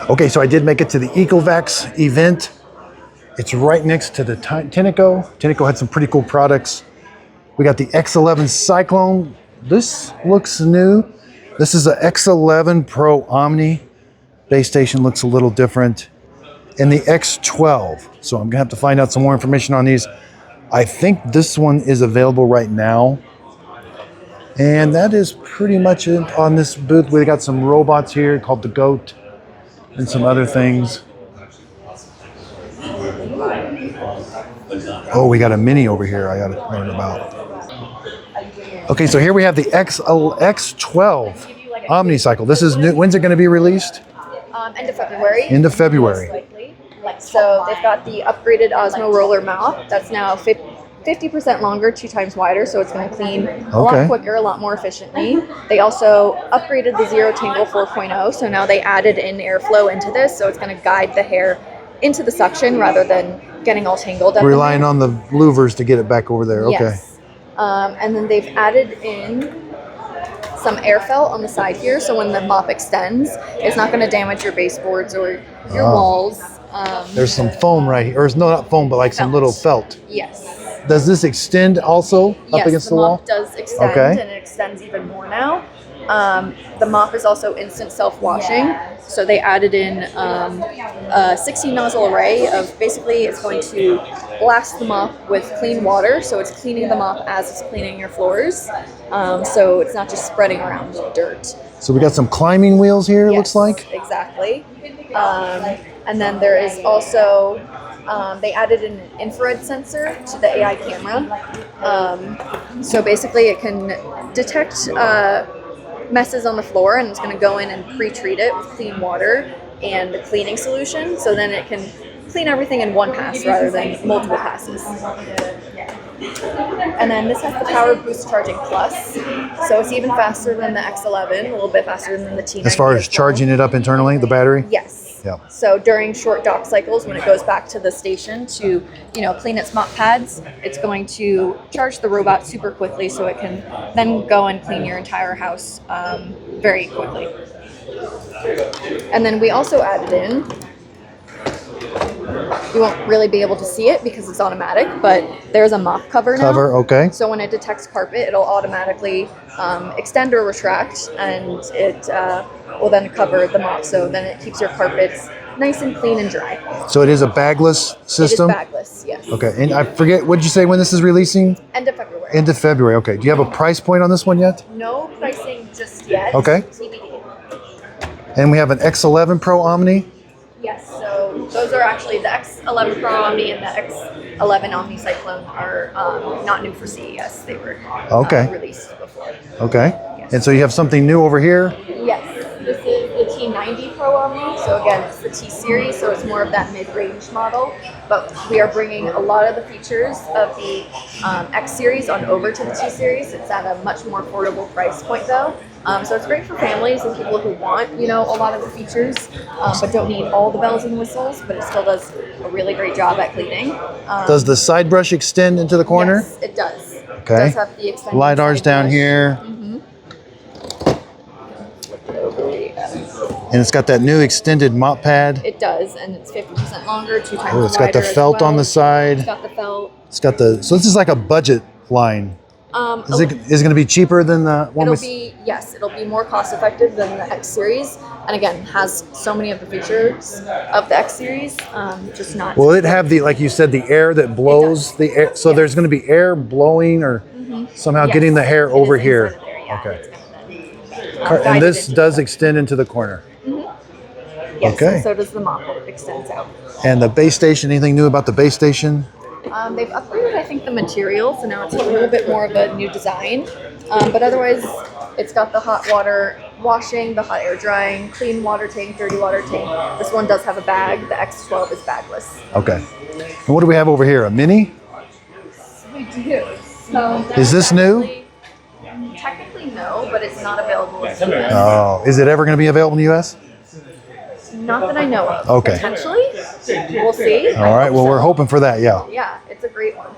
Okay, so I did make it to the ECOVACS event. It's right next to the Tineco. Tineco had some pretty cool products. We got the X11 Cyclone. This looks new. This is a X11 Pro Omni. Base station looks a little different. And the X12. So I'm gonna have to find out some more information on these. I think this one is available right now. And that is pretty much it on this booth. We got some robots here called the Goat and some other things. Oh, we got a Mini over here I gotta learn about. Okay, so here we have the X12 Omnicycle. This is new. When's it going to be released? End of February. End of February. So they've got the upgraded Osmo roller mouth. That's now 50% longer, 2 times wider, so it's going to clean a lot quicker, a lot more efficiently. They also upgraded the Zero-Tangle 4.0, so now they added in airflow into this, so it's going to guide the hair into the suction rather than getting all tangled up. Relying on the louvers to get it back over there. Okay. Yes. And then they've added in some air felt on the side here, so when the mop extends, it's not going to damage your baseboards or your walls. There's some foam right here, or no, not foam, but like some little felt. Yes. Does this extend also up against the wall? Yes, the mop does extend, and it extends even more now. The mop is also instant self-washing, so they added in a 16 nozzle array of basically it's going to blast the mop with clean water, so it's cleaning the mop as it's cleaning your floors, so it's not just spreading around dirt. So we got some climbing wheels here, it looks like. Exactly. And then there is also, they added an infrared sensor to the AI camera. So basically it can detect messes on the floor, and it's going to go in and pre-treat it with clean water and the cleaning solution, so then it can clean everything in one pass rather than multiple passes. And then this has the Power Boost Charging Plus, so it's even faster than the X11, a little bit faster than the T90. As far as charging it up internally, the battery? Yes. Yeah. So during short dock cycles, when it goes back to the station to, clean its mop pads, it's going to charge the robot super quickly, so it can then go and clean your entire house very quickly. And then we also added in, you won't really be able to see it because it's automatic, but there's a mop cover now. Okay. So when it detects carpet, it'll automatically extend or retract, and it will then cover the mop, so then it keeps your carpets nice and clean and dry. So it is a bagless system? It is bagless, yes. Okay, and I forget, what did you say when this is releasing? End of February. End of February, okay. Do you have a price point on this one yet? No pricing just yet. Okay. TBD. And we have an X11 Pro Omni? Yes, so those are actually the X11 Pro Omni and the X11 Omnicycle are not new for CES. They were released before. Okay. Yes. And so you have something new over here? Yes, this is the T90 Pro Omni. So again, it's the T series, so it's more of that mid-range model. But we are bringing a lot of the features of the X series on over to the T series. It's at a much more affordable price point though. So it's great for families and people who want, a lot of the features, but don't need all the bells and whistles, but it still does a really great job at cleaning. Does the side brush extend into the corner? Yes, it does. Okay. It does have the extended LiDAR's down brush. here. And it's got that new extended mop pad. It does, and it's 50% longer, 2 times wider. Oh, it's got the felt on the side. It's got the felt. It's got the, so this is like a budget line. Is it going to be cheaper than the one Yes, it'll be more cost effective than the X series, and again, has so many of the features of the X series, just not. Will it have the, like you said, the air that blows the air? So there's going to be air blowing or somehow getting the hair over here. There, yeah. Okay. And this does extend into the corner. Yes, okay. And so does the mop. It extends out. And the base station, anything new about the base station? They've upgraded, I think, the material, so now it's a little bit more of a new design. But otherwise, it's got the hot water washing, the hot air drying, clean water tank, dirty water tank. This one does have a bag. The X12 is bagless. Okay. And what do we have over here? A Mini? We do. So is this new? Technically no, but it's not available in the US. Oh, is it ever going to be available in the US? Not that I know of. Okay. Potentially. We'll see. All right. Well, we're hoping for that. Yeah. Yeah, it's a great one.